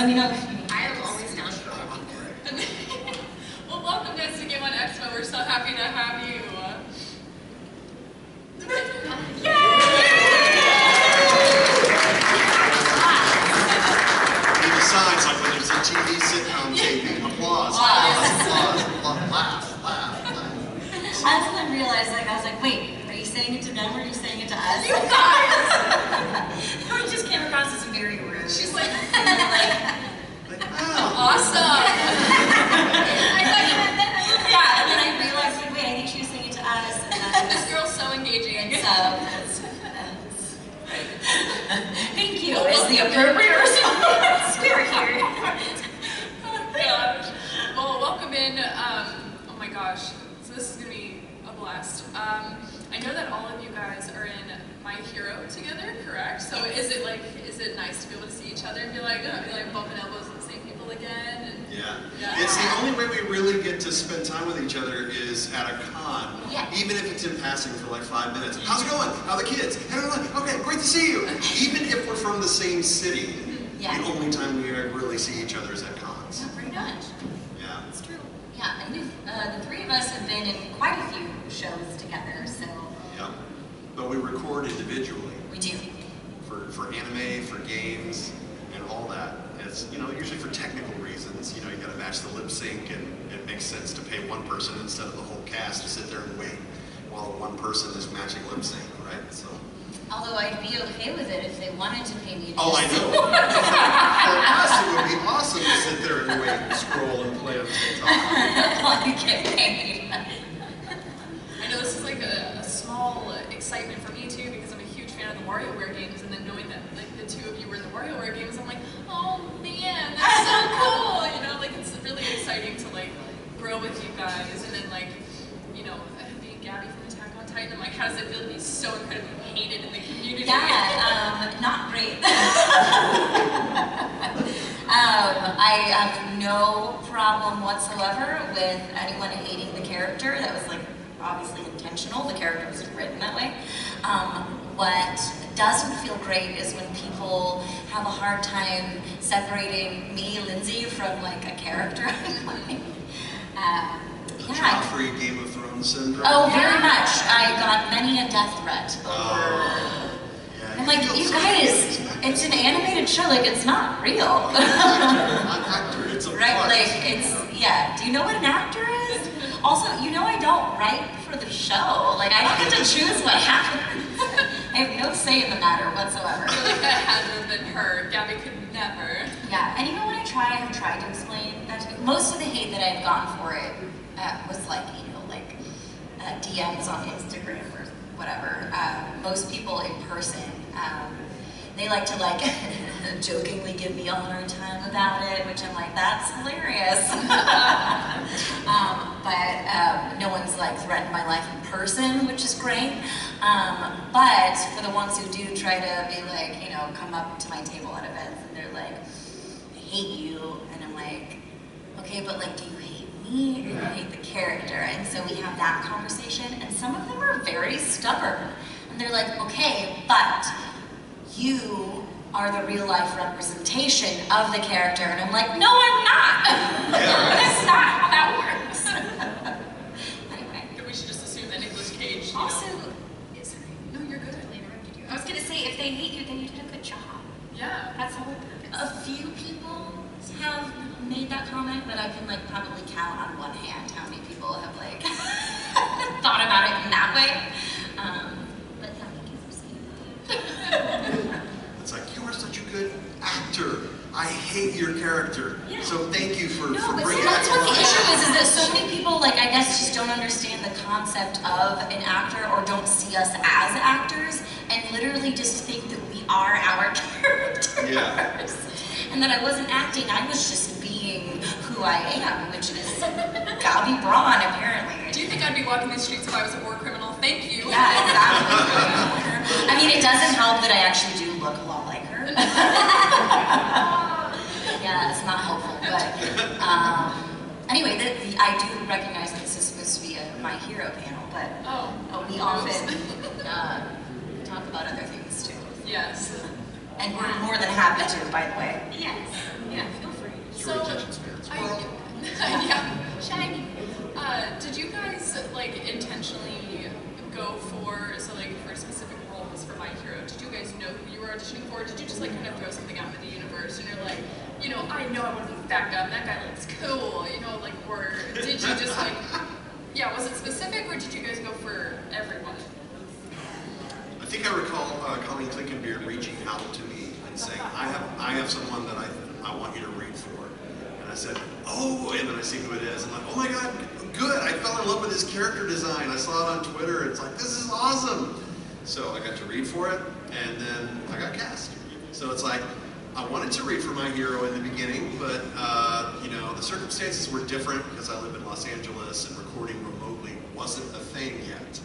let me know. I am always down for it. Well, welcome guys to Game On Expo. We're so happy to have you. Signs like when there's a TV sitcom taping. Applause, applause, laugh. I then realized, like, I was like, wait, are you saying it to them or are you saying it to us? You guys! We just came across as very rude. She's like, oh. awesome. I thought you meant that. Yeah, and then I realized, like, wait, I think she was saying it to us. And This girl's so engaging. so, thank you is the appropriate response. We're here. Oh gosh. Well, welcome in. Oh my gosh. So this is gonna be a blast. I know that all of you guys are in My Hero together, correct? So is it nice to be able to see each other and be like bumping elbows with the same people again? And, Yeah. It's the only way we really get to spend time with each other is at a con, even if it's in passing for like 5 minutes. How's it going? How are the kids? Okay, great to see you. Even if we're from the same city, the only time we really see each other is at cons. Yeah, pretty much. Yeah. It's true. Yeah, and we've, the three of us have been in quite a few shows together, so. Yeah. But we record individually. We do. For anime, for games, and all that. It's, usually for technical reasons. You gotta match the lip sync, and it makes sense to pay one person instead of the whole cast to sit there and wait while one person is matching lip sync, right? So. Although I'd be okay with it if they wanted to pay me. Oh, I know. For us, it would be awesome to sit there and wait and scroll and play on TikTok. While you get paid. I know this is like a small excitement for me too, because I'm a huge fan of the WarioWare games, and then knowing that like the two of you were in the WarioWare games, I'm like, oh man, that's so cool. Like it's really exciting to like grow with you guys, and then like, being Gabby from Attack on Titan, I'm like, how does it feel to be so incredibly hated in the community? Yeah, not great. I have no problem whatsoever with anyone hating the character. That was like obviously intentional. The character was written that way. What doesn't feel great is when people have a hard time separating me, Lindsay, from like a character. Joffrey, Game of Thrones syndrome. Oh, very much. I got many a death threat over. I'm like, you guys, it's an animated show, like it's not real. An actor, it's a right? part. Like it's do you know what an actor is? Also, I don't write for the show. Like I don't get to choose what happens. I have no say in the matter whatsoever. I feel like that had to have been her. Gabby could never. Yeah, and when I have tried to explain that to most of the hate that I've gotten for it was like, DMs on Instagram or whatever. Most people in person, they like to jokingly give me a hard time about it, which I'm like, that's hilarious. But no one's threatened my life in person, which is great. But for the ones who do try to be come up to my table at events and they're like, I hate you, and I'm like, okay, but do you hate me or do you hate the character? And so we have that conversation, and some of them are very stubborn. And they're like, okay, but you are the real life representation of the character. And I'm like, no, I'm not. That's not how that works. Anyway. We should just assume that Nicolas Cage, Also, no, you're good. I interrupted you. I was going to say, if they hate you, then you did a good job. Yeah. That's the whole purpose. A few people have made that comment, but I can probably count on one hand how many people have thought about it in that way. But yeah, thank you for saying that. It's like, you are such a good actor. I hate your character. Yeah. So thank you for No, but bringing that's that what to the life. issue is that so many people, I guess, just don't understand the concept of an actor or don't see us as actors and literally just think that we are our characters. Yeah. And that I wasn't acting, I was just being who I am, which is Gabby Braun, apparently. Do you think I'd be walking these streets if I was a war criminal? Thank you. Yeah, exactly. I mean, it doesn't help that I actually do look a lot like her. Yeah, it's not helpful, but anyway, I do recognize that this is supposed to be a My Hero panel, but we often talk about other things too. Yes. And we're more than happy to, by the way. Yes. Yeah. Your attention spans. Yeah, shiny. Did you guys like intentionally go for for specific roles for My Hero? Did you guys know who you were auditioning for? Or did you just like kind of throw something out into the universe and you're like, you know, I know I want to be that guy. That guy looks cool. You know, like, or did you just like, yeah, was it specific or did you guys go for everyone? I think I recall Colleen Clickenbeard reaching out to me and saying, I have someone that I want you to read for. And I said, oh, and then I see who it is. I'm like, oh my God, good. I fell in love with his character design. I saw it on Twitter. It's like, this is awesome. So I got to read for it, and then I got cast. So it's like, I wanted to read for My Hero in the beginning, but you know, the circumstances were different because I live in Los Angeles and recording remotely wasn't a thing yet.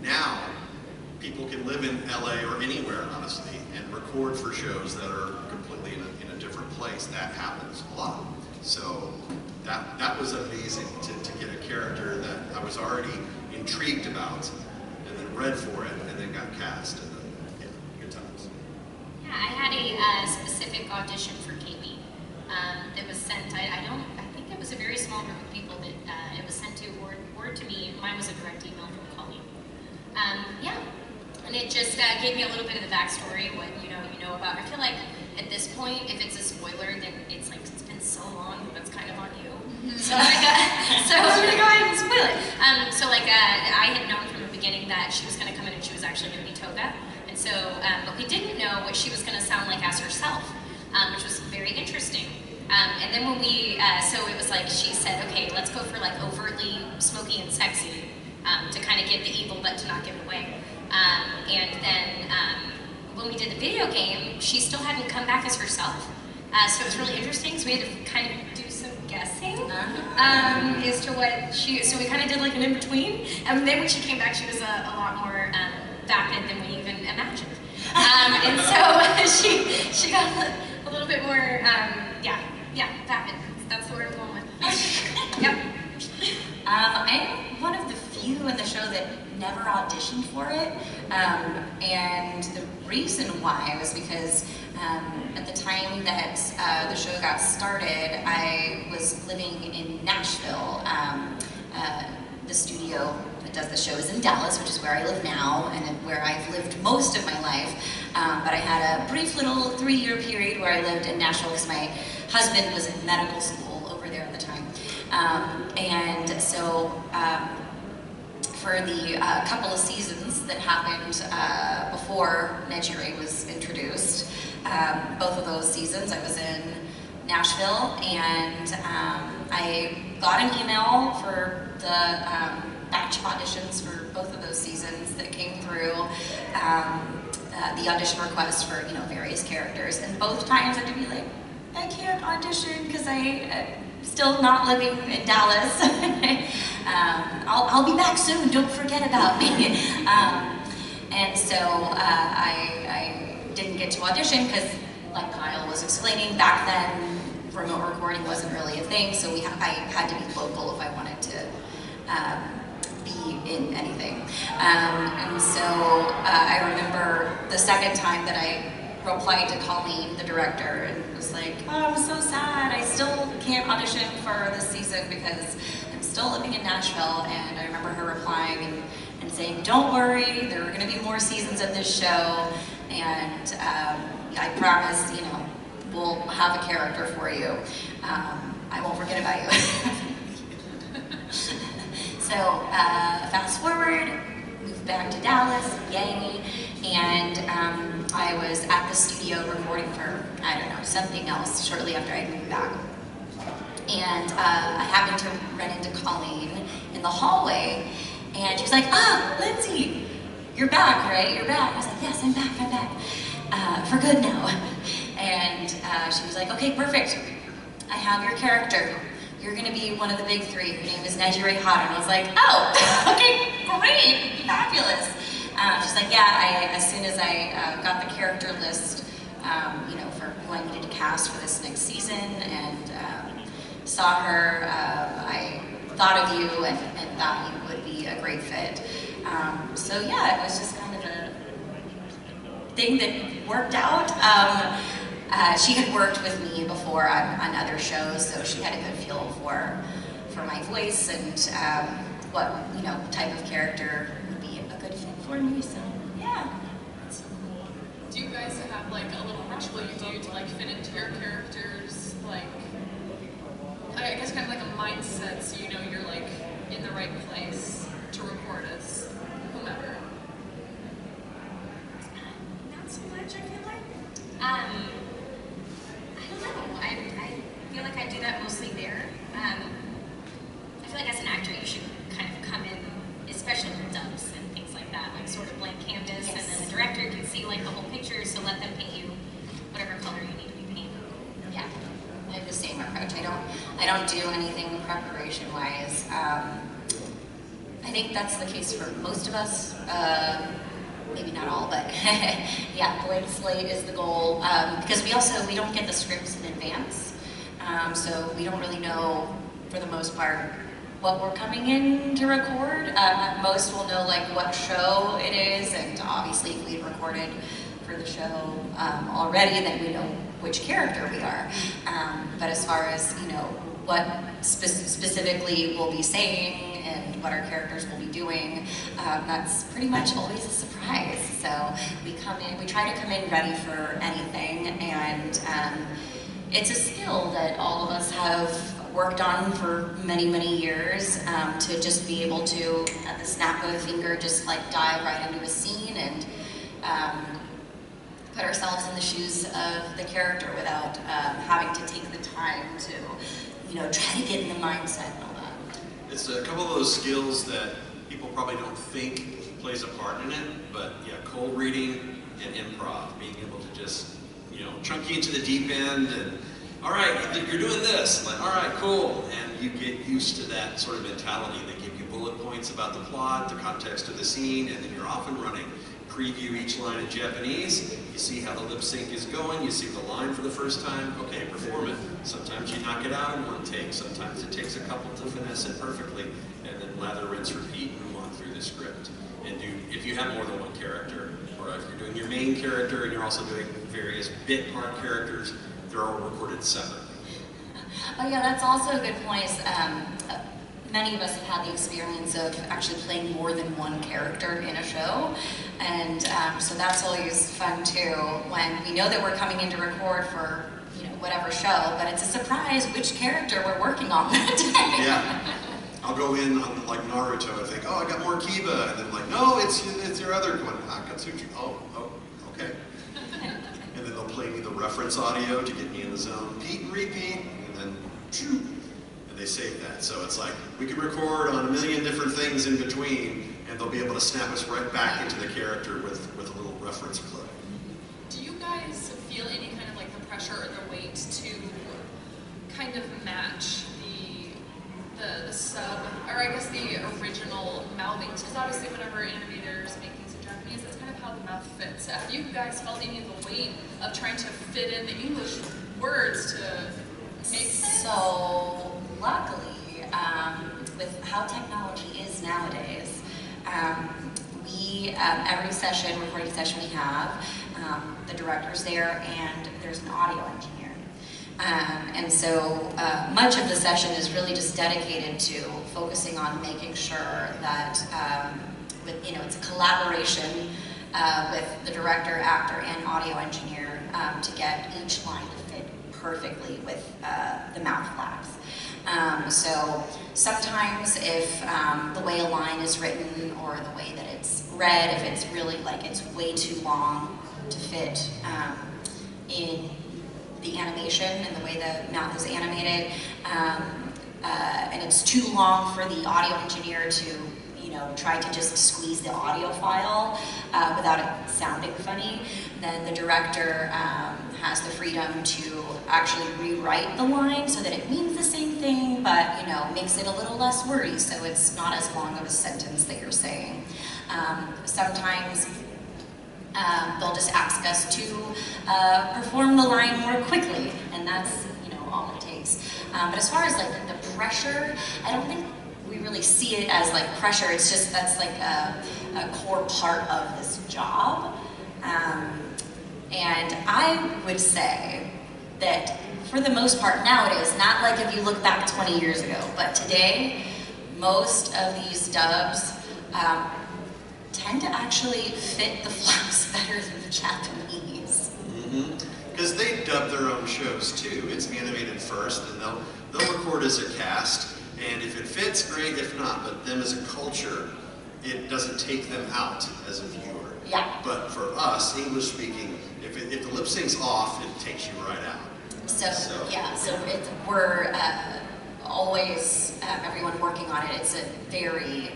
Now, people can live in LA or anywhere, honestly, and record for shows that are completely in a different place. That happens a lot. So that was amazing to get a character that I was already intrigued about, and then read for it, and then got cast, and then, yeah, good times. Yeah, I had a specific audition for Kami that was sent. I think it was a very small group of people that it was sent to, or to me. Mine was a direct email from Colleen. Yeah, and it just gave me a little bit of the backstory, what you know about. I feel like at this point, if it's a spoiler, then it's like it's been so long, that's kind of on you. So I'm gonna go ahead and spoil it. I had known from the beginning that she was gonna come in and she was actually gonna be Toga. And so, but we didn't know what she was gonna sound like as herself, which was very interesting. And then when so it was like she said, okay, let's go for like overtly smoky and sexy to kind of get the evil but to not give it away. And then when we did the video game, she still hadn't come back as herself. So it was really interesting. So we had to kind of do some guessing as to what so we kind of did like an in-between. And then when she came back, she was a lot more vapid than we even imagined. And so she got a little bit more, vapid. That's the word I'm going with. Yep. I'm one of the few in the show that never auditioned for it, and the reason why was because at the time that the show got started, I was living in Nashville. The studio that does the show is in Dallas, which is where I live now and where I've lived most of my life. But I had a brief little 3-year period where I lived in Nashville because my husband was in medical school over there at the time. And so for the couple of seasons that happened before Nejire was introduced, both of those seasons I was in Nashville, and I got an email for the batch of auditions for both of those seasons that came through, the audition request for various characters, and both times I had to be like, I can't audition because I'm still not living in Dallas. I'll be back soon, don't forget about me. And so I didn't get to audition because, like Kyle was explaining, back then remote recording wasn't really a thing, so I had to be local if I wanted to be in anything. And so I remember the second time that I replied to Colleen, the director, and was like, oh, I'm so sad, I still can't audition for this season because I'm still living in Nashville. And I remember her replying and saying, don't worry, there are going to be more seasons of this show, and I promise, we'll have a character for you. I won't forget about you. So fast forward, moved back to Dallas, yay, and I was at the studio recording for, I don't know, something else shortly after I moved back. And I happened to run into Colleen in the hallway, and she was like, Lindsay, you're back, right? You're back. I was like, yes, I'm back, for good now. And she was like, okay, perfect. I have your character. You're gonna be one of the big three. Her name is Nejire Hada. And I was like, oh, okay, great, fabulous. She's like, yeah, as soon as I got the character list, for who I needed to cast for this next season, and saw her, I thought of you and thought you would be a great fit. So yeah, it was just kind of a thing that worked out. She had worked with me before on other shows, so she had a good feel for my voice and what type of character would be a good fit for me. So yeah. That's so cool. Do you guys have like a little ritual you do to like fit into your characters? Like, I guess kind of like a mindset, so you know you're like in the right place to record as whomever. Not so much, I feel like. I don't know. I feel like I do that mostly there. I feel like as an actor, you should kind of come in, especially with dubs and things like that, like sort of blank canvas, Yes. and then the director can see like the whole picture, so let them paint you whatever color you need to be painted. Yeah, I have the same approach. I don't do anything preparation-wise. I think that's the case for most of us. Maybe not all, but yeah, blank slate is the goal. Because we don't get the scripts in advance, so we don't really know, for the most part, what we're coming in to record. At most, we'll know like what show it is, and obviously if we've recorded for the show already, then we know which character we are. But as far as what specifically we'll be saying and what our characters will be doing, that's pretty much always a surprise. So we try to come in ready for anything, and it's a skill that all of us have worked on for many, many years, to just be able to, at the snap of a finger, just like dive right into a scene and put ourselves in the shoes of the character without having to take the time to try to get in the mindset and all that. It's a couple of those skills that people probably don't think plays a part in it, but yeah, cold reading and improv, being able to just, chunk you into the deep end and, all right, you're doing this, like, all right, cool, and you get used to that sort of mentality. They give you bullet points about the plot, the context of the scene, and then you're off and running. Preview each line in Japanese, you see how the lip sync is going, you see the line for the first time, okay, perform it. Sometimes you knock it out in one take, sometimes it takes a couple to finesse it perfectly, and then lather, rinse, repeat, and move on through the script. And if you have more than one character, or if you're doing your main character and you're also doing various bit part characters, they're all recorded separately. Oh yeah, that's also a good point. Many of us have had the experience of actually playing more than one character in a show, and so that's always fun too, when we know that we're coming in to record for whatever show, but it's a surprise which character we're working on that day. Yeah. I'll go in on like Naruto and think, oh, I got more Kiba, and then like, no, it's your other one, Akatsuchi. Oh, okay. And then they'll play me the reference audio to get me in the zone, repeat and repeat, and then shoot. And they save that. So it's like, we can record on a million different things in between, and they'll be able to snap us right back into the character with a little reference clip. Do you guys feel any kind of like the pressure or the weight to kind of match the sub, or I guess the original mouthing? Because obviously whenever animators make things in Japanese, that's kind of how the mouth fits. Have you guys felt any of the weight of trying to fit in the English words to make sense? So luckily, with how technology is nowadays, we every recording session we have, the director's there and there's an audio engineer. And so much of the session is really just dedicated to focusing on making sure that it's a collaboration with the director, actor, and audio engineer to get each line to fit perfectly with the mouth flaps. So sometimes if the way a line is written or the way that it's read, if it's really like it's way too long to fit in the animation and the way the mouth is animated, and it's too long for the audio engineer to try to just squeeze the audio file without it sounding funny, then the director has the freedom to actually rewrite the line so that it means the same thing, but makes it a little less wordy, so it's not as long of a sentence that you're saying. Sometimes they'll just ask us to perform the line more quickly, and that's all it takes. But as far as like the pressure, I don't think we really see it as like pressure. It's just that's like a core part of this job. And I would say that for the most part, now it is, not like if you look back 20 years ago, but today, most of these dubs tend to actually fit the flaps better than the Japanese. Because they dub their own shows too. It's animated first, and they'll record as a cast, and if it fits, great. If not, but them as a culture, it doesn't take them out as a viewer. Yeah. But for us, English speaking, if the lip sync's off, it takes you right out. So we're always, everyone working on it, it's a very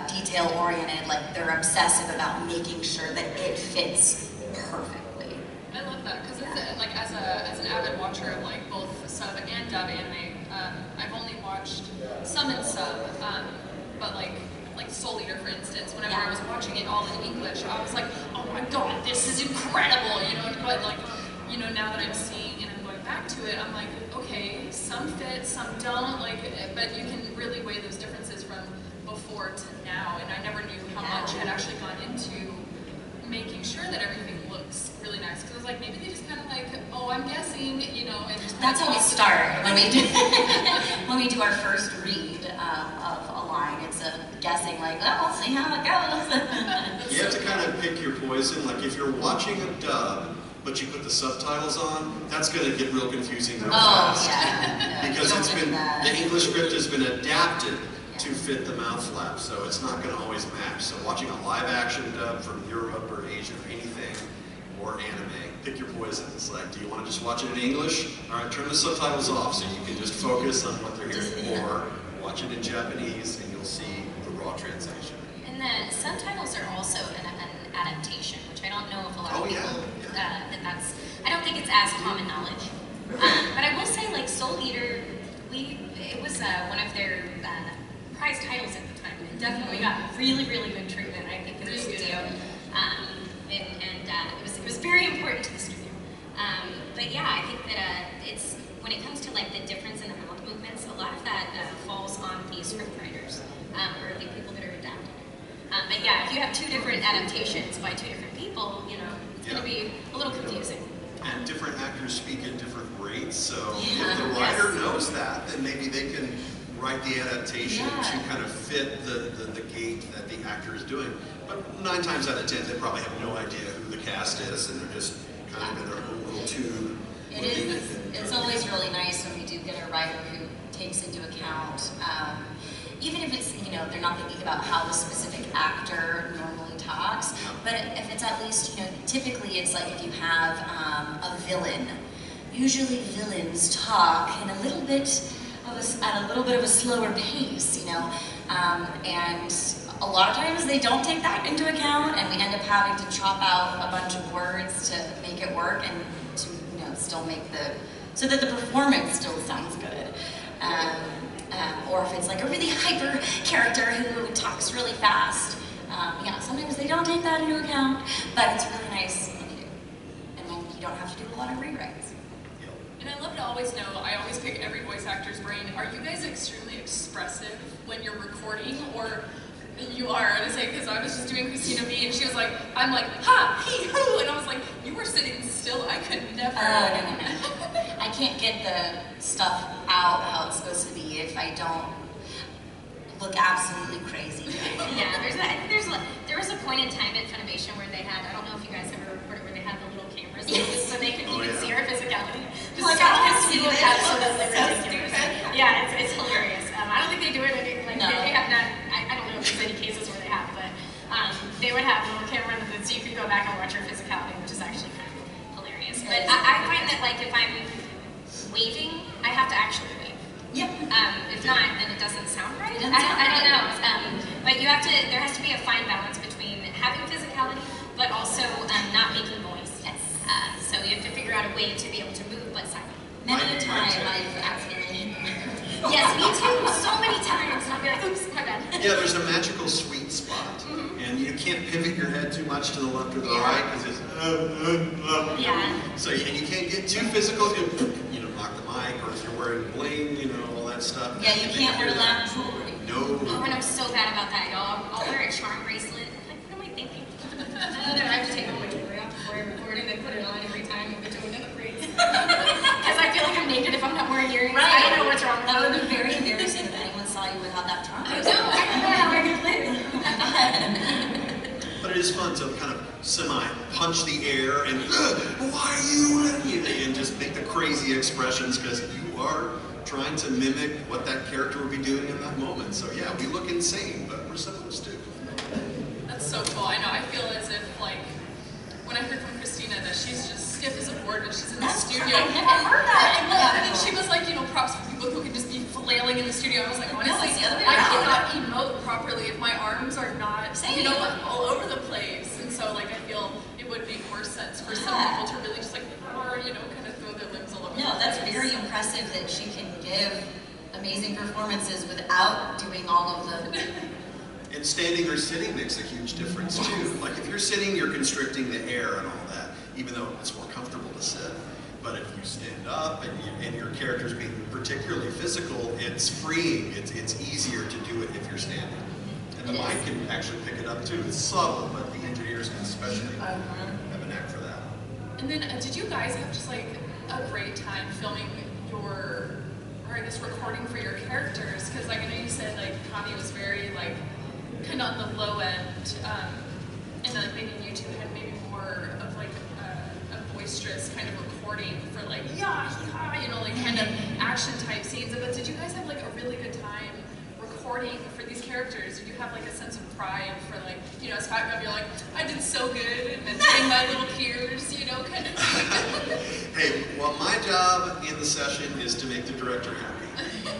detail-oriented, like they're obsessive about making sure that it fits perfectly. I love that, because like as an avid watcher of like both sub and dub anime, I've only watched some in sub, but like Soul Eater, for instance, whenever I was watching it all in English, I was like, oh my god, this is incredible, you know, but like, you know, now that I'm seeing and I'm going back to it, I'm like, okay, some fit, some don't, like, but you can really weigh those differences from before to now, and I never knew how much had actually gone into making sure that everything looks really nice, because I was like, maybe they just kind of like, oh, I'm guessing, you know, and just that's how we start when we do when we do our first read of a line. It's a guessing, like, oh, we'll see how it goes. You have to kind of pick your poison. Like if you're watching a dub, but you put the subtitles on, that's going to get real confusing real fast. Yeah. Because the English script has been adapted to fit the mouth flap, so it's not going to always match. So watching a live action dub from Europe or Asia or anything, or anime, pick your poison. It's like, do you want to just watch it in English? All right, turn the subtitles off so you can just focus on what they're hearing, or watch it in Japanese and you'll see the raw translation. And the subtitles are also an adaptation, which I don't know if a lot of people, I don't think it's as common knowledge. But I will say, like, Soul Eater, it was one of their prize titles at the time. It definitely got really, really good treatment, I think, in the studio. It was very important to the studio. But yeah, I think that it's, when it comes to like the difference in the mouth movements, a lot of that falls on the script writers, or the people that are adapting it. But yeah, if you have two different adaptations by two different people, you know, it's going to be a little confusing. And different actors speak at different rates, so if the writer knows that, then maybe they can write the adaptation to kind of fit the gait that the actor is doing. But 9 times out of 10, they probably have no idea who the cast is, and they're just kind of in their own little tube. It's always really nice when we do get a writer who takes into account, even if it's, you know, they're not thinking about how the specific actor normally talks, but if it's at least, you know, typically it's like if you have a villain, usually villains talk in a little bit at a little bit of a slower pace, you know, and a lot of times they don't take that into account, and we end up having to chop out a bunch of words to make it work and to, you know, still make so that the performance still sounds good. Or if it's like a really hyper character who talks really fast, yeah, sometimes they don't take that into account, but it's really nice when you do, and then you don't have to do a lot of rewrites. And I love to always know, I always pick every voice actor's brain, are you guys extremely expressive when you're recording, or you are? And I say, because I was just doing Christina B, and she was like, I'm like, ha, he, hoo, and I was like, you were sitting still, I could never. No. I can't get the stuff out how it's supposed to be if I don't look absolutely crazy. Yeah, there was a point in time at Funimation where they had, I don't know if you guys ever recorded, where they had the little cameras so they could see our physicality. Like, We look absolutely ridiculous. Yeah, it's hilarious. I don't think they do it like they have not. I don't know if there's any cases where they have, but they would have a little camera so you could go back and watch your physicality, which is actually kind of hilarious. But I find that, like, if I'm waving, I have to actually wave. Yeah. If not, then it doesn't sound right. I don't know. But you have to. There has to be a fine balance between having physicality, but also not making noise. Yes. So you have to figure out a way to be able to move, but silent. Many a time I've accidentally. Yes, me too. So many times. I'll be like, oops, my bad. Yeah, there's a magical sweet spot, and you can't pivot your head too much to the left or the right because it's Yeah. So and you can't get too physical. You know, knock the mic, or if you're wearing bling, you know, all that stuff. Yeah, you can't wear loud jewelry. No. Oh, and I'm so bad about that, y'all. I'll wear a charm bracelet. Like, what am I thinking? I know that I have to take all my jewelry off before I record it and put it on every time and go to another place. is fun to kind of semi-punch the air and, why are you letting me? And just make the crazy expressions because you are trying to mimic what that character would be doing in that moment. So yeah, we look insane, but we're supposed to. That's so cool. I know, I feel as if, like, when I heard from Christina that she's just stiff as a board when she's in the studio. I've never heard that. And then she was like, you know, props for people who can just be flailing in the studio. I was like, honestly, it's the other way I around. cannot emote properly if my arms are not, you know, all over the place. And so, like, I feel it would make more sense for some people to really just, like, you know, kind of throw their limbs all over the place. No, that's very impressive that she can give amazing performances without doing all of the... And standing or sitting makes a huge difference too. Like if you're sitting, you're constricting the air and all that, even though it's more comfortable to sit. But if you stand up and your character's being particularly physical, it's freeing. It's easier to do it if you're standing. And the mic can actually pick it up too. It's subtle, but the engineers can especially have a knack for that. And then did you guys have just like a great time filming your, or I guess recording for your characters? Because like I know you said like Connie was very like kind of on the low end, and then like maybe you two had maybe more of like a boisterous kind of recording for like you know, like kind of action type scenes. But did you guys have like a really good time recording for these characters? Did you have like a sense of pride for like, you know, as Scott Gov, you're like, I did so good, and then seeing my little peers, you know, kind of thing. Hey, well, my job in the session is to make the director happy.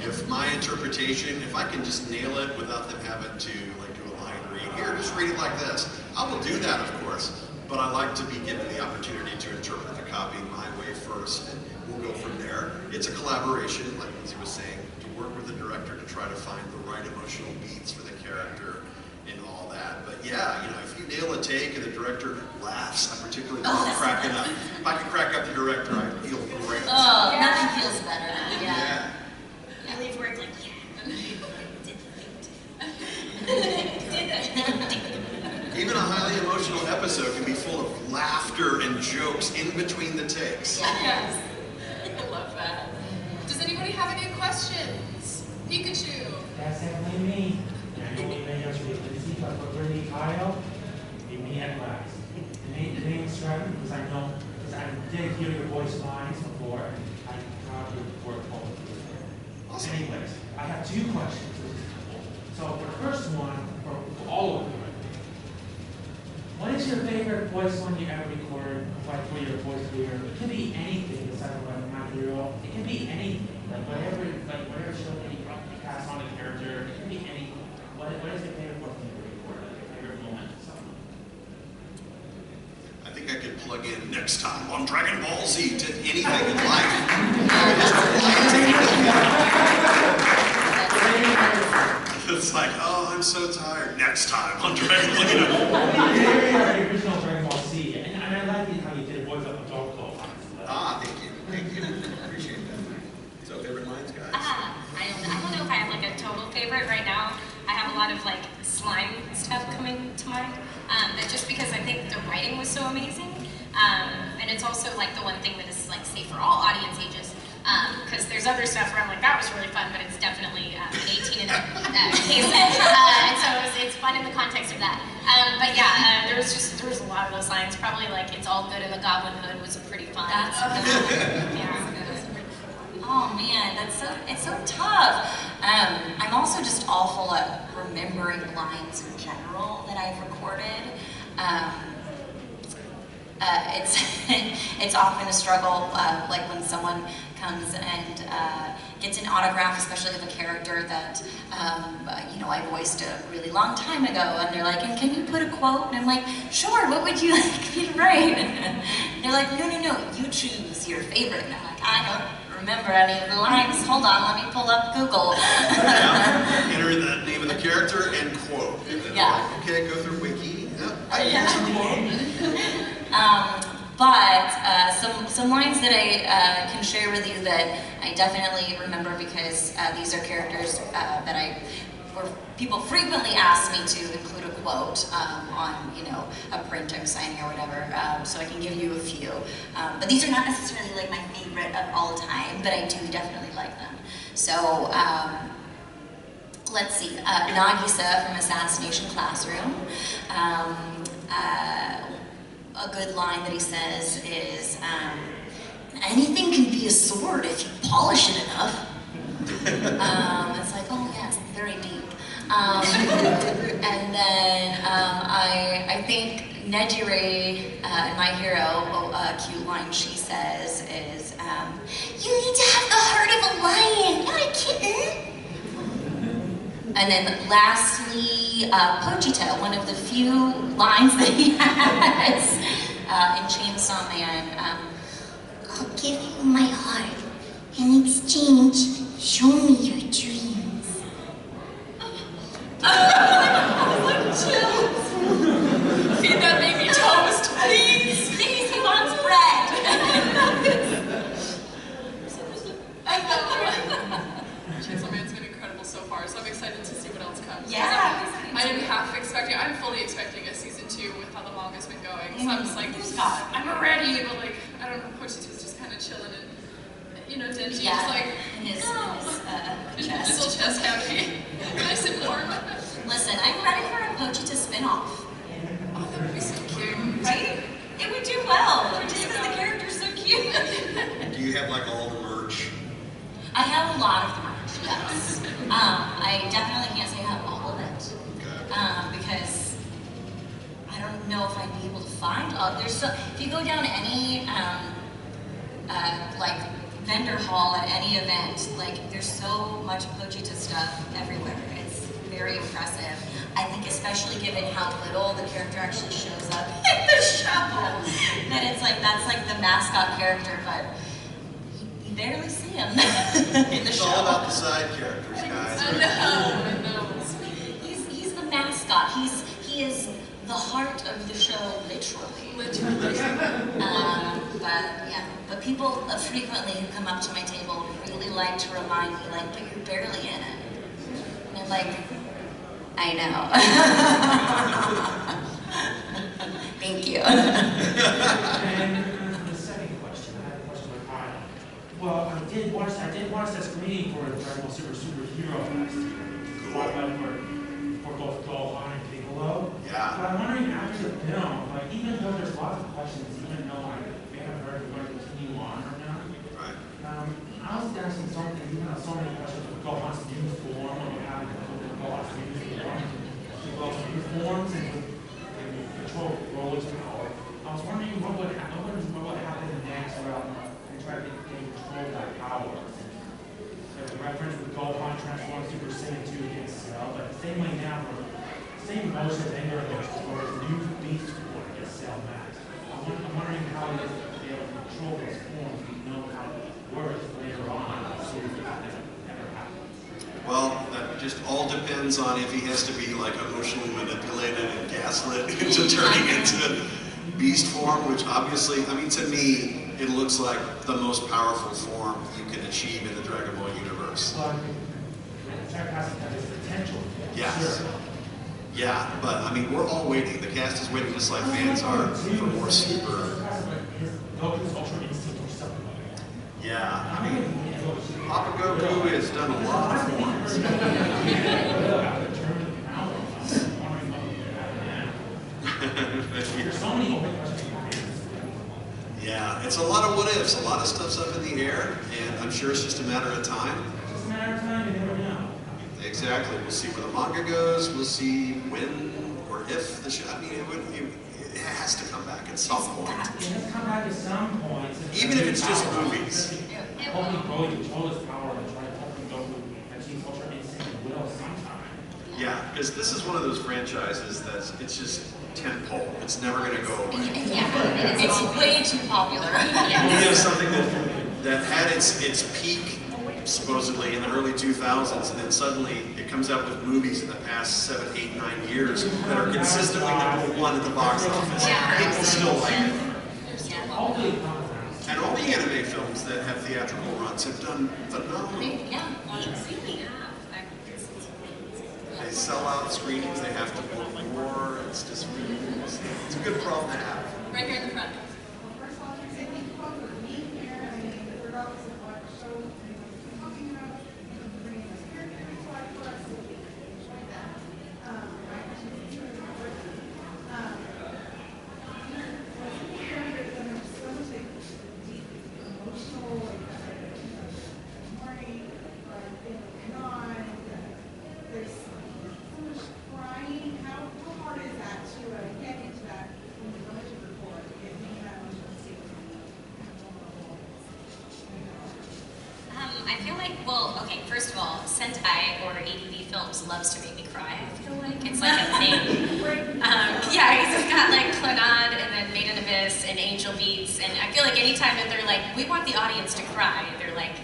If my interpretation, if I can just nail it without them having to like do a line read, here, just read it like this. I will do that, of course, but I like to be given the opportunity to interpret the copy my way first, and we'll go from there. It's a collaboration, like Lindsay was saying, to work with the director to try to find the right emotional beats for the character and all that. But yeah, you know, if you nail a take and the director laughs, I particularly love cracking up. If I can crack up the director, I feel great. Oh, nothing feels better. Yeah. I leave words like, Even a highly emotional episode can be full of laughter and jokes in between the takes. Yes. I love that. Does anybody have any questions? Pikachu. That's definitely me. I know we may have Lindsay, but for Brittney Kyle, me at last. The name is Trevor because I know, because I did hear your voice lines before, and I probably work both of you. Awesome. Anyways, I have two questions. So for the first one, for all of you, what is your favorite voice one you ever recorded, like for your voice career? It could be anything besides like my hero. It can be anything, like whatever show that you pass on a character. It can be anything. What is your favorite one you recorded? Like your favorite moment? So. I think I could plug in next time on Dragon Ball Z to anything in life. Just apply it to anything. It's like, oh, I'm so tired. Next time on Dragon Ball Z. The original Dragon Ball Z, and I like how you did voice up a dog call. Ah, thank you. Thank you. Appreciate that. So, favorite lines, guys? I don't know if I have like a total favorite right now. I have a lot of like slime stuff coming to mind, but just because I think the writing was so amazing, and it's also like the one thing that is like safe for all audience ages. Because there's other stuff where I'm like, that was really fun, but it's definitely an 18 and up case. And so it's fun in the context of that. But yeah, there was a lot of those lines. Probably like It's All Good in the Goblin Hood was pretty fun. Yeah. Oh man, it's so tough. I'm also just awful at remembering lines in general that I've recorded. It's often a struggle, like when someone comes and gets an autograph, especially of a character that you know, I voiced a really long time ago, and they're like, "And can you put a quote?" And I'm like, "Sure. What would you like me to write?" And they're like, "No, you choose your favorite." And I'm like, "I don't remember any of the lines. Hold on, let me pull up Google." Enter the name of the character and quote. And then like, okay, go through Wiki. Yep, I use a quote. But some lines that I can share with you that I definitely remember because these are characters that people frequently ask me to include a quote on, you know, a print I'm signing or whatever. So I can give you a few. But these are not necessarily like my favorite of all time, but I do definitely like them. So let's see, Nagisa from Assassination Classroom. a good line that he says is, anything can be a sword if you polish it enough. It's like, oh yes, very deep. And then I think Nejire, my hero, a cute line she says is, you need to have the heart of a lion, not a kitten. And then lastly, Pochita, one of the few lines that he has in Chainsaw Man, I'll give you my heart. In exchange, show me your dreams. I was like, chill. Feed that baby toast, please. Please, he wants bread. I know. Chainsaw Man's been incredible so far, so I'm excited to see what else comes. Yeah. I am half expecting, I'm fully expecting a season 2 with how the manga's been going. So I'm just like, I'm ready, but like, I don't know, Pochita's just kind of chilling and, you know, Denji just like, in his his chest. little chest cavity. Nice and warm. Listen, I'm ready for a Pochita spin-off. Oh, that would be so cute. Right? It would do well, just because the character's so cute. Do you have like all the merch? I have a lot of the merch, yes. I definitely can't say I have all of it. Okay. Because I don't know if I'd be able to find there's so, if you go down any like vendor hall at any event, like there's so much Pochita stuff everywhere. It's very impressive. I think especially given how little the character actually shows up in the show, that it's like that's like the mascot character, but you barely see him in the It's show. all about the side characters, guys. I know. He's the mascot. He is the heart of the show, literally. But people frequently who come up to my table really like to remind me, like, but you're barely in it. And I'm like, I know. Thank you. And the second question, I had a question with Kyle. Well, I did watch that screening for Dragon Ball Superhero last year. For both Gohan and Piccolo. Yeah. But I'm wondering after the film, like even though there's lots of questions, even though we haven't heard if we're going to continue on or not. Right. I was asking something, even though so many questions with Gohan's new form, what happened with Gohan's new form, with Gohan's new forms and with control Roller's power. I was wondering what would happen next and try to gain control of that power. There's a reference with Gohan transforms Super Saiyan 2 against Cell, but the same way now, same motion of anger for his new beast form against Cell Max. I'm wondering how he is to be able to control those forms and know how it works later on, so if that ever happens. Well, that just all depends on if he has to be like emotionally manipulated and gaslit into turning into beast form, which obviously, I mean, to me, it looks like the most powerful form you can achieve in the Dragon Ball universe. But Jack has his potential. Yes. Sure. Yeah, but I mean, we're all waiting. The cast is waiting just like fans are for more super. Goku's Ultra Instinct or something. Yeah, I mean, Papa Goku has done a lot of forms. There's so many open questions. Yeah, it's a lot of what ifs. A lot of stuff's up in the air, and I'm sure it's just a matter of time. It's just a matter of time, you never know. Exactly. We'll see where the manga goes. We'll see when or if the show. I mean, it has to come back at some point. It has come back at some point. Even if it's just movies. Hopefully, Broly control his power and try to help him go and achieve Ultra Instinct and will sometime. Yeah, because this is one of those franchises it's just tentpole. It's never going to go away. Yeah, it's way too popular. We have something that had its peak supposedly in the early 2000s, and then suddenly it comes out with movies in the past 7, 8, 9 years that are consistently #1 at the box office. People still like it. And all the anime films that have theatrical runs have done phenomenal. They sell out screenings, they have to book more. It's just really, it's a good problem to have. Right here in the front. okay, first of all, Sentai or ADV Films loves to make me cry, I feel like. It's like a thing. Yeah, he's just got like Clannad and then Made in Abyss and Angel Beats, and I feel like anytime that they're like, we want the audience to cry, they're like,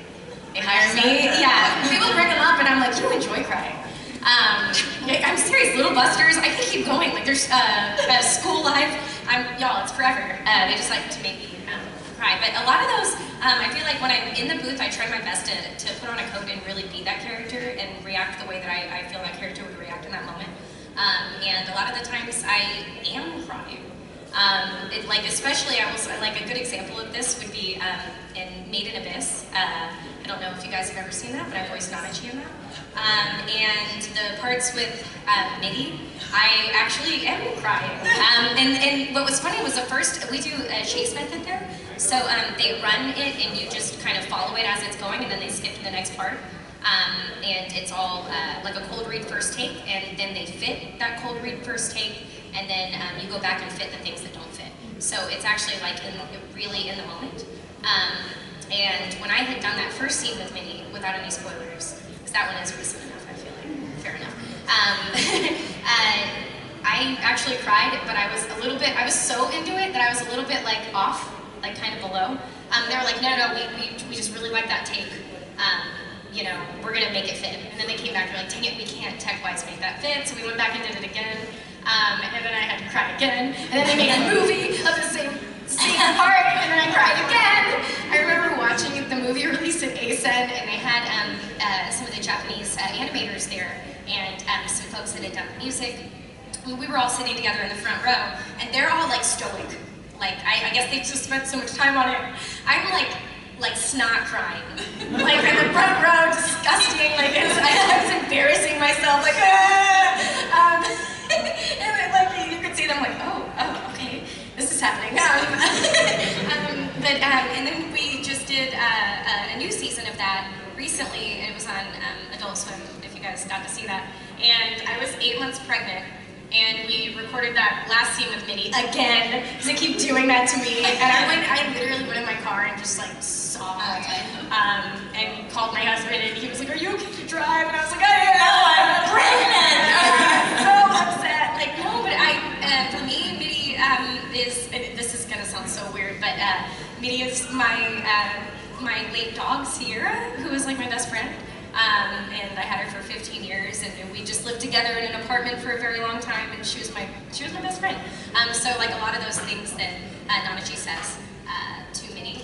they hire me. Yeah, people bring them up and I'm like, you enjoy crying. I'm serious, Little Busters, I can keep going. Like there's School Life, y'all, it's forever. They just like to make me cry. But a lot of those, I feel like when I'm in the booth, I try my best to put on a coat and really be that character and react the way that I feel that character would react in that moment. And a lot of the times I am crying. Like especially, like a good example of this would be in Made in Abyss. I don't know if you guys have ever seen that, but I voiced Nanachi in that. And the parts with Mitty, I actually am crying. And what was funny was the first, we do a chase method there. So they run it and you just kind of follow it as it's going and then they skip to the next part. And it's all like a cold read first take, and then they fit that cold read first take, and then you go back and fit the things that don't fit. So it's actually like really in the moment. And when I had done that first scene with Minnie, without any spoilers, because that one is recent enough, I feel like, fair enough. I actually cried, but I was so into it that I was a little bit like off, like kind of below. They were like, no, we just really like that take. You know, we're gonna make it fit. And then they came back and were like, dang it, we can't tech-wise make that fit. So we went back and did it again. And then I had to cry again. And then they made a movie of the same part, and then I cried again. I remember watching the movie released at ASEN, and they had some of the Japanese animators there, and some folks that had done the music. And we were all sitting together in the front row, and they're all like stoic. Like, I guess they just spent so much time on it. I'm like snot crying. Like in the front row, disgusting, like I was embarrassing myself, like, ah! And then, like, you could see them like, oh, okay, this is happening. And then we just did a new season of that recently. It was on Adult Swim, if you guys got to see that. And I was 8 months pregnant. And we recorded that last scene with Minnie again, because they keep doing that to me. And I literally went in my car and just like sobbed, and called my husband, and he was like, "Are you okay to drive?" And I was like, "I am, I'm pregnant." So upset. Like, no, but for me, Minnie this is gonna sound so weird, but Minnie is my late dog, Sierra, who is like my best friend. And I had her for 15 years, and we just lived together in an apartment for a very long time, and she was my best friend. So like a lot of those things that Nanachi says to Minnie,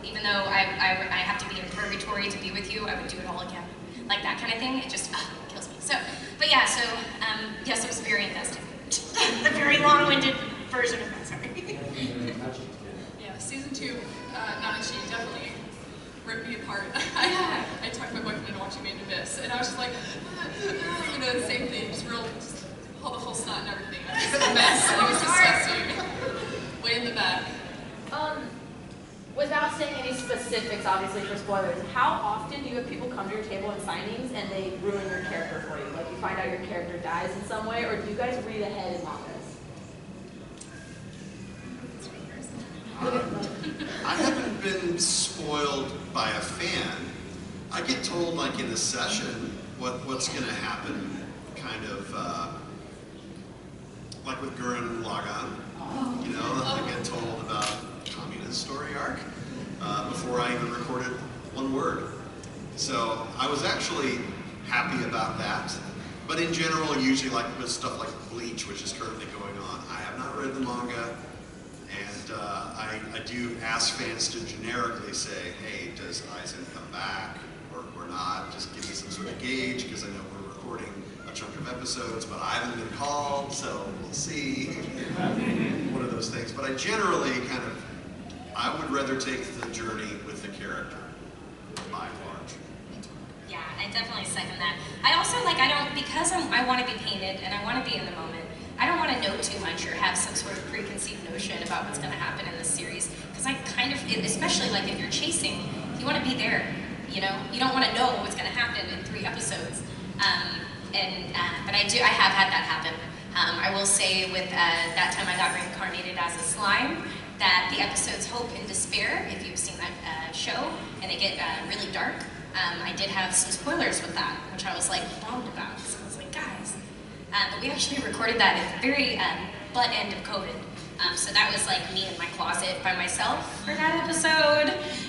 even though I have to be in purgatory to be with you, I would do it all again. Like that kind of thing, it just kills me. So, but yeah, so yes, it was very investing. The very long-winded version of that, sorry. Yeah, season 2, Nanachi definitely ripped me apart. I talked my boyfriend into watching Made in Abyss, and I was just like, you know, the same thing, just all the whole snot and everything. It was a mess. It was disgusting. Way in the back. Without saying any specifics, obviously for spoilers, how often do you have people come to your table in signings and they ruin your character for you? Like you find out your character dies in some way, or do you guys read ahead in mangas? I haven't been spoiled by a fan. I get told, like in a session, what's going to happen, kind of like with Gurren Lagann. You know, I get told about Communist story arc before I even recorded one word. So I was actually happy about that. But in general, usually like with stuff like Bleach, which is currently going on, I have not read the manga. And I do ask fans to generically say, hey, does Aizen come back or not? Just give me some sort of gauge, because I know we're recording a chunk of episodes, but I haven't been called, so we'll see. One of those things. But I generally I would rather take the journey with the character, by and large. Yeah, I definitely second that. I also because I want to be painted and I want to be in the moment, I don't want to know too much or have some sort of preconceived notion about what's going to happen in this series, because I kind of, especially like if you're chasing, you want to be there, you know? You don't want to know what's going to happen in 3 episodes. But I have had that happen. I will say with that time I got reincarnated as a slime, that the episodes Hope and Despair, if you've seen that show, and they get really dark, I did have some spoilers with that, which I was like bummed about. So I was like, guys. But we actually recorded that at the very butt end of COVID. So that was like me in my closet by myself for that episode.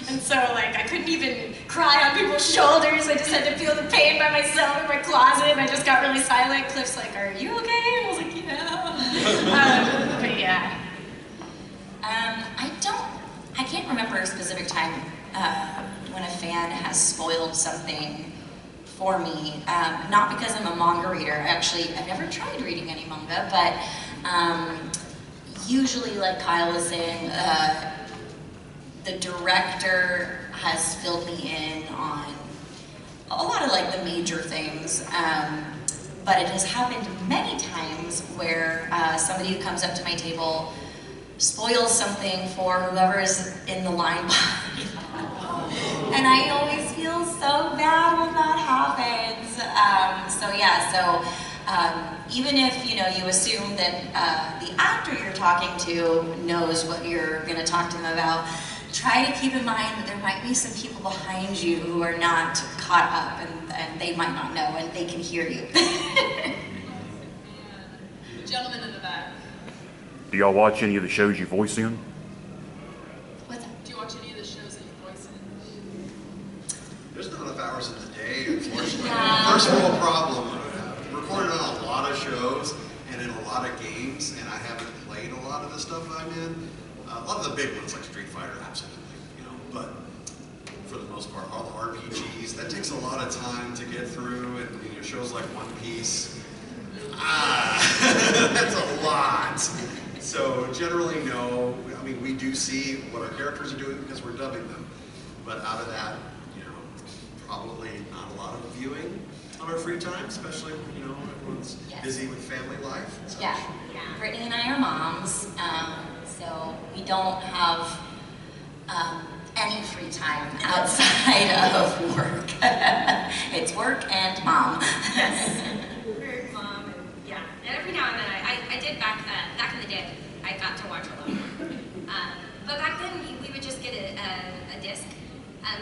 And so like I couldn't even cry on people's shoulders. I just had to feel the pain by myself in my closet. And I just got really silent. Cliff's like, are you okay? And I was like, yeah. But yeah. I can't remember a specific time when a fan has spoiled something for me. Not because I'm a manga reader. Actually, I've never tried reading any manga, but usually, like Kyle was saying, the director has filled me in on a lot of like the major things. But it has happened many times where somebody who comes up to my table spoils something for whoever's in the line behind. And I always feel so bad when that happens. Even if you assume that the actor you're talking to knows what you're going to talk to them about, try to keep in mind that there might be some people behind you who are not caught up, and they might not know, and they can hear you. Gentleman in the back. Do y'all watch any of the shows you voice in? What's that? Do you watch any of the shows that you voice in? There's not enough hours in the day, unfortunately. First world problem. Recorded on a lot of shows and in a lot of games, and I haven't played a lot of the stuff I'm in. A lot of the big ones like Street Fighter, absolutely, but for the most part, all the RPGs, that takes a lot of time to get through, and shows like One Piece, that's a lot. So generally, no. I mean, we do see what our characters are doing because we're dubbing them, but out of that, probably not a lot of viewing on our free time, especially everyone's busy with family life. And such. Yeah. Brittney and I are moms, so we don't have any free time outside of work. It's work and mom. Work, mom, and yeah. And every now and then I did back in the day, I got to watch a lot more. But back then we would just get a disc.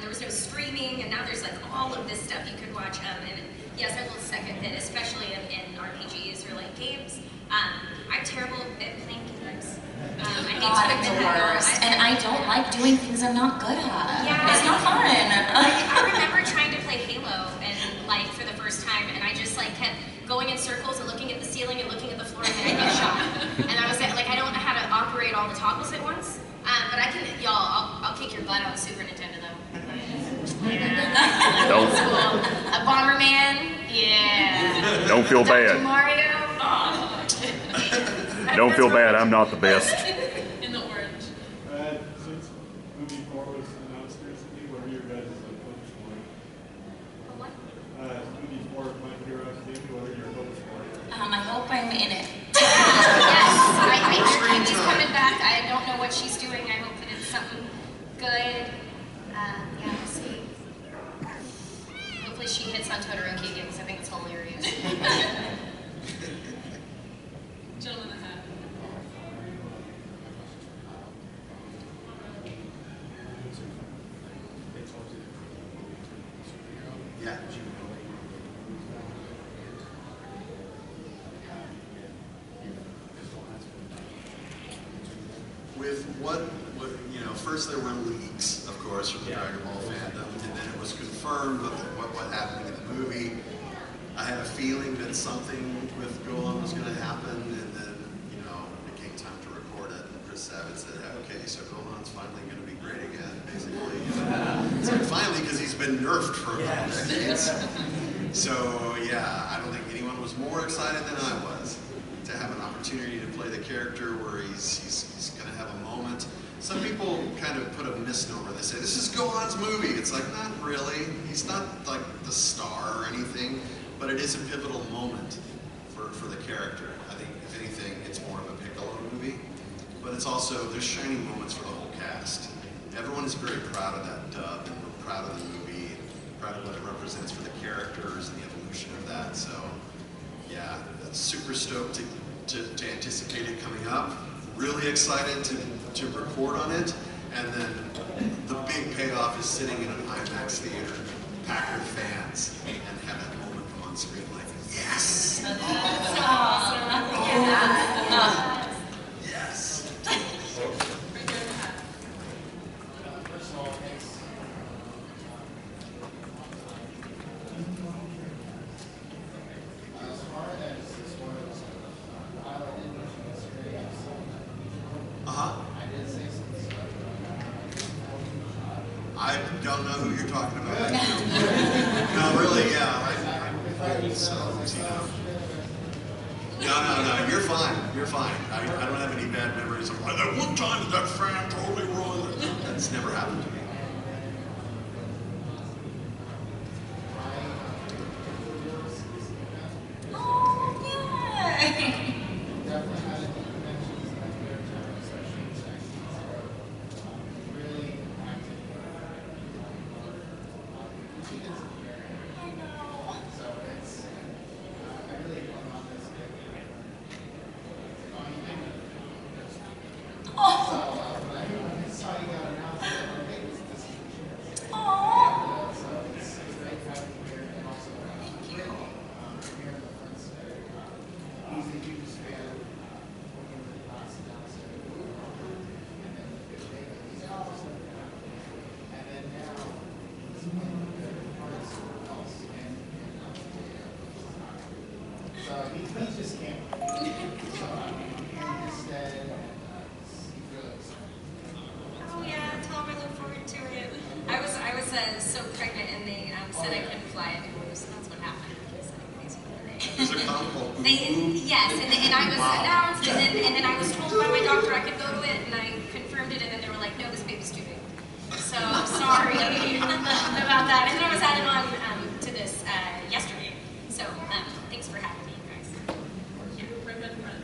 There was no streaming, and now there's like all of this stuff you could watch. And yes, I will second that, especially in RPGs or like games. I'm terrible at playing games. I'm the worst, and I don't like doing things I'm not good at. Yeah, it's not fun. I remember trying to play Halo and for the first time, and I just kept going in circles and looking at the ceiling and looking at the floor, and then I'd get shot. And I was I don't know how to operate all the toggles at once. But I can, I'll kick your butt on Super Nintendo though. Yeah. Don't. Cool. A Bomberman. Yeah. Don't feel Dr. bad. Mario. Oh. Don't feel bad. I'm not the best. In the orange. Since movie 4 was announced recently, what are your guys' hopes for it? What? Movie 4 of My Hero Academia, what are your hopes for it? I hope I'm in it. Yes, I hear Katie's coming back. I don't know what she's doing. I hope that it's something good. Yeah, we'll see. Hopefully she hits on Todoroki again because I think it's hilarious. Gentleman in the hat. Yeah. With first there were leaks, of course, from the Dragon Ball fandom, and then it was confirmed with what happened in the movie. I had a feeling that something with Gohan was going to happen, and then, it came time to record it, and Chris Savage said, okay, so Gohan's finally going to be great again, basically. So finally, because he's been nerfed for a couple decades. So, yeah, I don't think anyone was more excited than I was to have an opportunity to play the character where he's going to have a moment. Some people kind of put a misnomer. They say, this is Gohan's movie. It's like, not really. He's not like the star or anything, but it is a pivotal moment for the character. I think, if anything, it's more of a Piccolo movie, but it's also, there's shining moments for the whole cast. Everyone is very proud of that dub, and we're proud of the movie, and proud of what it represents for the characters and the evolution of that. So, yeah, super stoked to anticipate it coming up. really excited to record on it, and then the big payoff is sitting in an IMAX theater, packed with fans, and have that moment come on screen like, yes! Yes! First of all, thanks. As far as this was, I did mention yesterday, I did say some stuff. I don't know who you're talking about. No, really, yeah. No, you're fine. You're fine. I don't have any bad memories of that one time that fan told me wrong. That's never happened to me. Definitely had a deep connections in that character, especially in the 19s. Really active. She did some very. So it's, I really love on this big. So when I saw you got announced, I think it was this week. So it's great having you here, and also Brittney, here in the front today. He's a huge fan. Working with the class downstairs. And then the big baby, he's also a fan. And then now, he's playing with part of someone else. So he just can't. So I'm hearing this stead, and he's really excited. Oh yeah, tell them I look forward to it. I was so pregnant and they said I couldn't fly anymore, so that's what happened. There's a couple. Yes, and I was announced, and then I was told by my doctor I could go to it, and I confirmed it, and then they were like, no, this baby's too big. So I'm sorry about that. And then I was added on to this yesterday. So thanks for having me, guys. Right in front.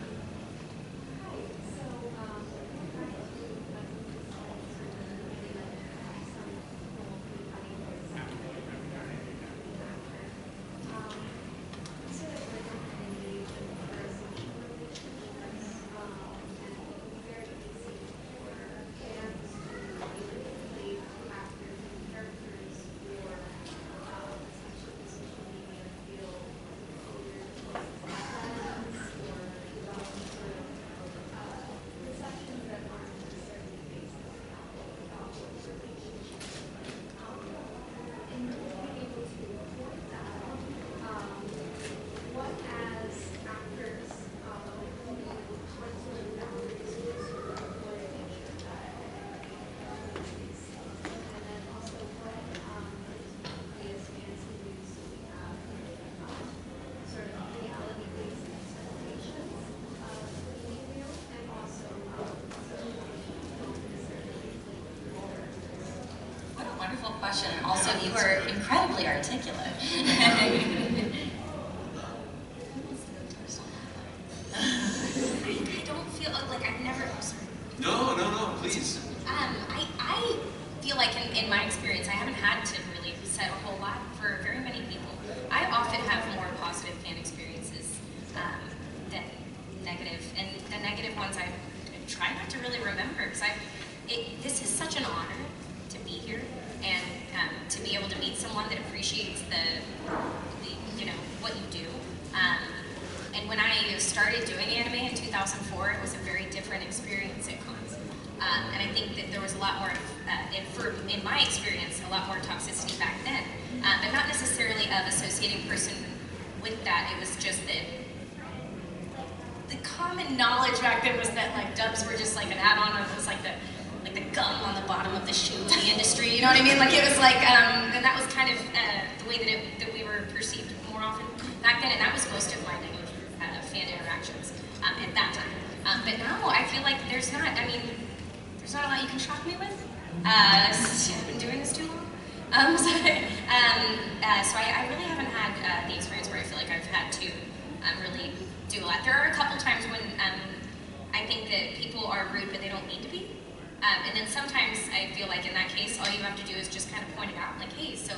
Wonderful question, and also you were incredibly articulate. I don't feel like I've never. I'm sorry. No, please. I feel like in my experience, I haven't had to really set a whole lot for very many people. I often have more positive fan experiences than negative, and the negative ones I try not to really remember because this is such an honor to be here and to be able to meet someone that appreciates the what you do. And when I started doing anime in 2004, it was a very different experience at cons. And I think that there was a lot more, in my experience, a lot more toxicity back then. But not necessarily of associating person with that. It was just that the common knowledge back then was that like dubs were just like an add-on, or it was like the gum on the bottom of the shoe to the industry. You know what I mean? Like it was like, and that was kind of the way that we were perceived more often back then. And that was most of my negative fan interactions at that time. But now I feel like there's not a lot you can shock me with. I've been doing this too long. So I really haven't had the experience where I feel like I've had to really do a lot. There are a couple times when I think that people are rude, but they don't need to be. And then sometimes I feel like in that case, all you have to do is just kind of point it out, like, hey, so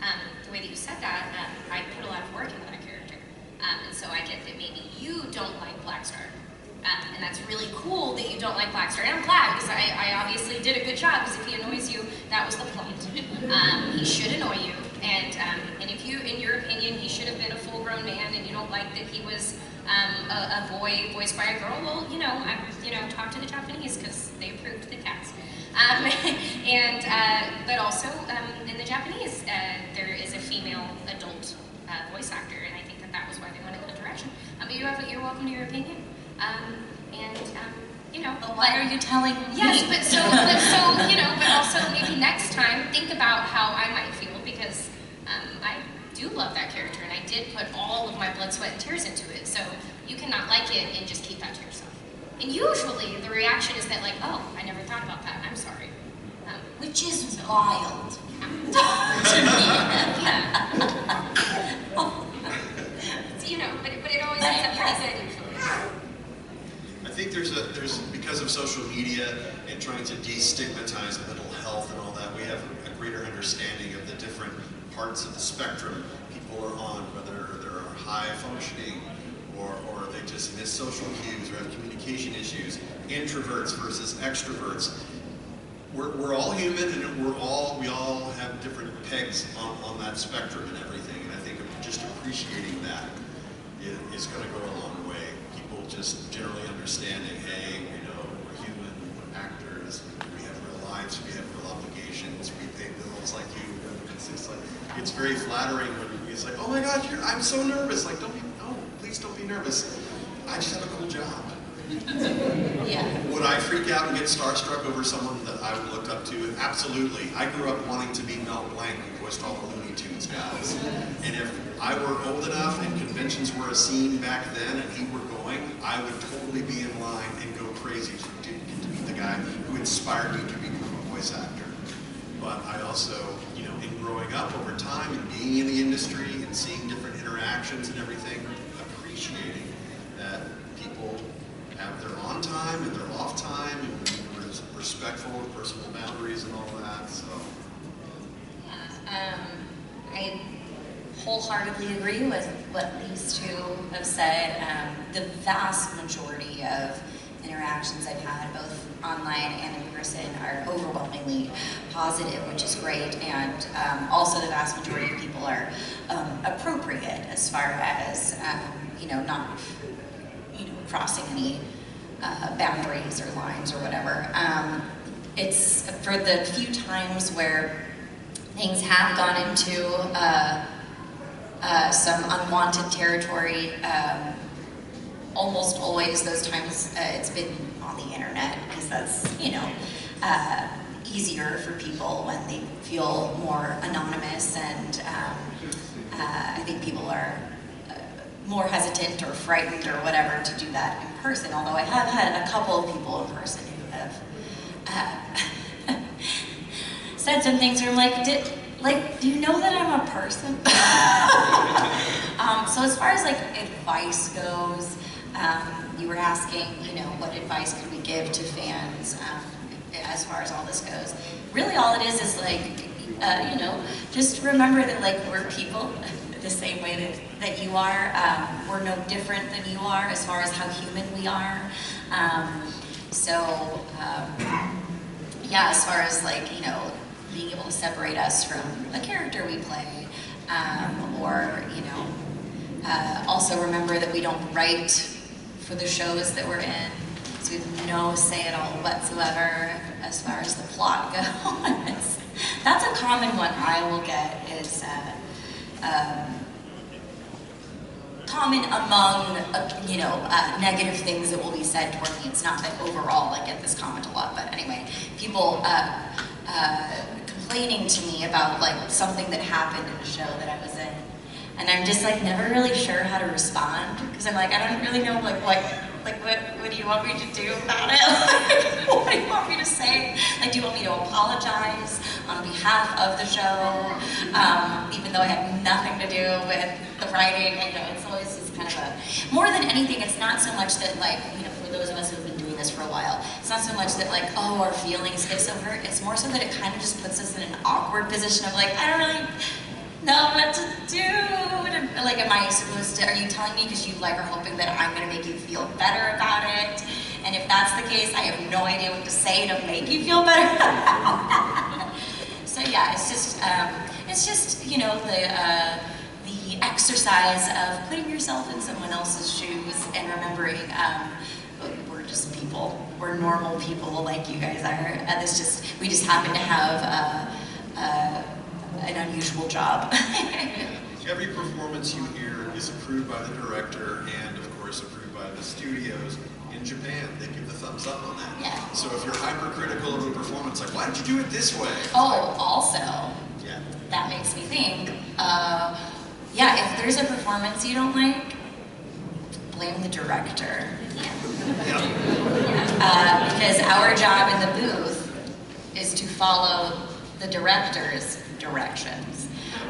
the way that you said that, I put a lot of work into that character. And so I get that maybe you don't like Black Star, And that's really cool that you don't like Blackstar. And I'm glad, because I obviously did a good job, because if he annoys you, that was the point. He should annoy you. And if you, in your opinion, he should have been a full-grown man, and you don't like that he was a boy voiced by a girl, well, talk to the Japanese, because they approved the cast. But also, in the Japanese, there is a female adult voice actor, and I think that was why they went in that direction. But you're welcome to your opinion. But why are you telling me? Yes, but also maybe next time think about how I might feel, because I do love that character, and I did put all of my blood, sweat, and tears into it. So you cannot like it and just keep that to yourself. And usually the reaction is that, like, oh, I never thought about that. I'm sorry. Which is wild. But it always ends up pretty good usually. I think there's because of social media and trying to destigmatize mental health and all that, we have a greater understanding of the different parts of the spectrum people are on, whether they're high functioning or they just miss social cues or have communication issues, introverts versus extroverts. We're all human, and we all have different pegs on that spectrum and everything, and I think just appreciating that is going to go a long way. People just generally understanding, hey, we're human, we're actors, we have real lives, we have real obligations, we pay bills like you. It's very flattering when it's like, oh my God, I'm so nervous. Like, please don't be nervous. I just have a cool job. Yeah. Would I freak out and get starstruck over someone that I looked up to? Absolutely. I grew up wanting to be Mel Blanc, who voiced all the Looney Tunes guys. And if I were old enough and conventions were a scene back then and he were going, I would totally be in line and go crazy to meet the guy who inspired me to become a voice actor. But I also, in growing up over time and being in the industry and seeing different interactions and everything, appreciating that people have their on time and their off time, and we're respectful of personal boundaries and all that. So, yeah, I wholeheartedly agree with what these two have said. The vast majority of interactions I've had, both online and in person, are overwhelmingly positive, which is great. And also, the vast majority of people are appropriate as far as not crossing any boundaries or lines or whatever. It's for the few times where things have gone into some unwanted territory, almost always those times it's been on the internet, because that's, easier for people when they feel more anonymous, and I think people are more hesitant or frightened or whatever to do that in person, although I have had a couple of people in person who have said some things where I'm like, do you know that I'm a person? So as far as advice goes, you were asking, what advice could we give to fans as far as all this goes? Really all it is just remember that we're people the same way that you are. We're no different than you are as far as how human we are. Yeah, as far as being able to separate us from a character we play, also remember that we don't write for the shows that we're in, so we have no say at all whatsoever as far as the plot goes. That's a common one I will get, is common among negative things that will be said toward me. It's not that overall I get this comment a lot, but anyway, people complaining to me about something that happened in a show that I was in, and I'm just never really sure how to respond, because I'm I don't really know what do you want me to do about it? What do you want me to say? Do you want me to apologize on behalf of the show, even though I had nothing to do with the writing? It's always just kind of more than anything, it's not so much that for those of us who have been doing this for a while, it's not so much that our feelings get so hurt. It's more so that it kind of just puts us in an awkward position of I don't really know what to do. Like, am I supposed to, are you telling me because you like are hoping that I'm gonna make you feel better about it? And if that's the case, I have no idea what to say to make you feel better. So yeah, it's just, you know, the exercise of putting yourself in someone else's shoes and remembering we're just people. We're normal people like you guys are. We just happen to have an unusual job. Every performance you hear is approved by the director and, of course, approved by the studios. In Japan, they give the thumbs up on that. Yeah. So if you're hypercritical of a performance, like, why did you do it this way? Oh, also, yeah, that makes me think, yeah, if there's a performance you don't like, blame the director. Yeah. Because our job in the booth is to follow the director's directions.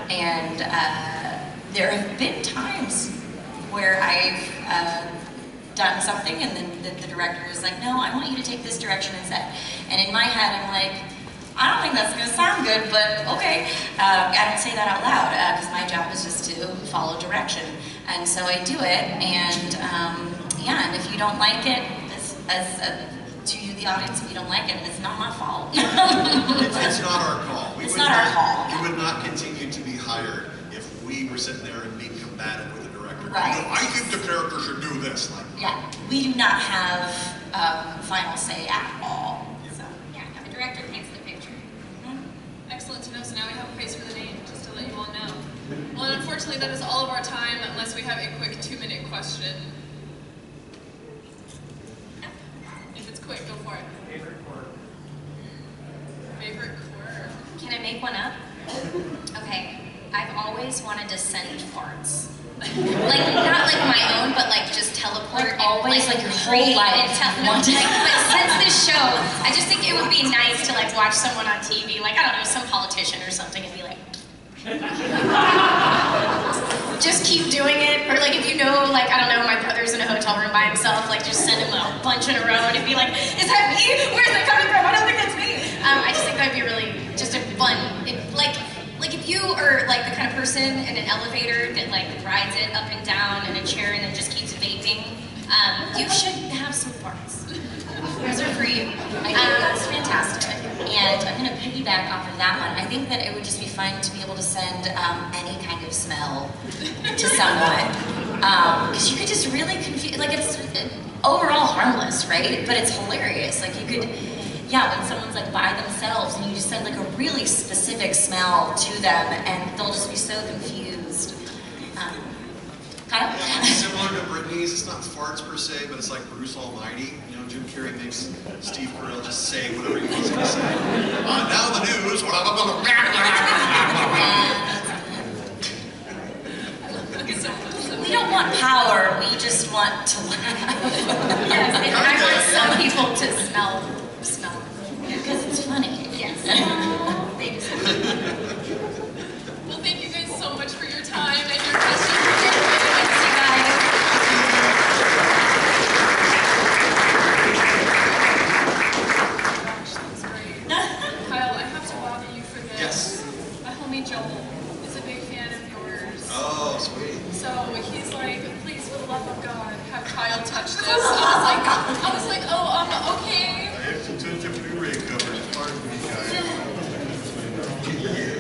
And there have been times where I've done something and then the director is like, no, I want you to take this direction instead. And in my head, I'm like, I don't think that's gonna sound good, but okay. I don't say that out loud because my job is just to follow direction. And so I do it, and yeah, and if you don't like it, to you, the audience, if you don't like it, it's not my fault. It's not our call. It's not our call. We would not continue to be hired if we were sitting there and being combative with the director. Right. No, I think the character should do this. Like, yeah, we do not have final say at all. So, Yeah, the director paints the picture. Excellent to know. So now we have a face for the name, just to let you all know. Well, and unfortunately, that is all of our time, unless we have a quick 2-minute question. If it's quick, go for it. Favorite quirk? Favorite quirk? Can I make one up? Okay, I've always wanted to send farts. Like, not like my own, but like just teleport. Like always, like your whole create life. and no, like, but since this show, I just think it would be nice to like watch someone on TV, like, I don't know, some politician or something, and be like, just keep doing it. Or like if you know, like, I don't know, my brother's in a hotel room by himself, like just send him a bunch in a row and be like, is that me? Where's that coming from? I don't think that's me. I just think that'd be really just a fun, like if you are like the kind of person in an elevator that like rides it up and down in a chair and then just keeps vaping, you should have some farts. Those are for you. That's fantastic. And I'm going to piggyback off of that one. I think that it would just be fun to be able to send any kind of smell to someone. Because you could just really confuse, like it's overall harmless, right? But it's hilarious. Like you could, yeah, when someone's like by themselves and you just send like a really specific smell to them and they'll just be so confused. Kyle? yeah, similar to Brittney's, it's not farts per se, but it's like Bruce Almighty. You know, Jim Carrey makes Steve Carell just say whatever he wants to say. Now the news. We don't want power, we just want to laugh. Yes, and I want some people to smell. Because it's funny. Yes. They just. Well, thank you guys so much for your time and your questions. Kyle, I have to bother you for this. Yes. My homie Joel is a big fan of yours. Oh, sweet. So he's like, please, for the love of God, have Kyle touch this. I was like, oh, okay. I have to touch a Blu-ray cover. Pardon me, guys. Yeah.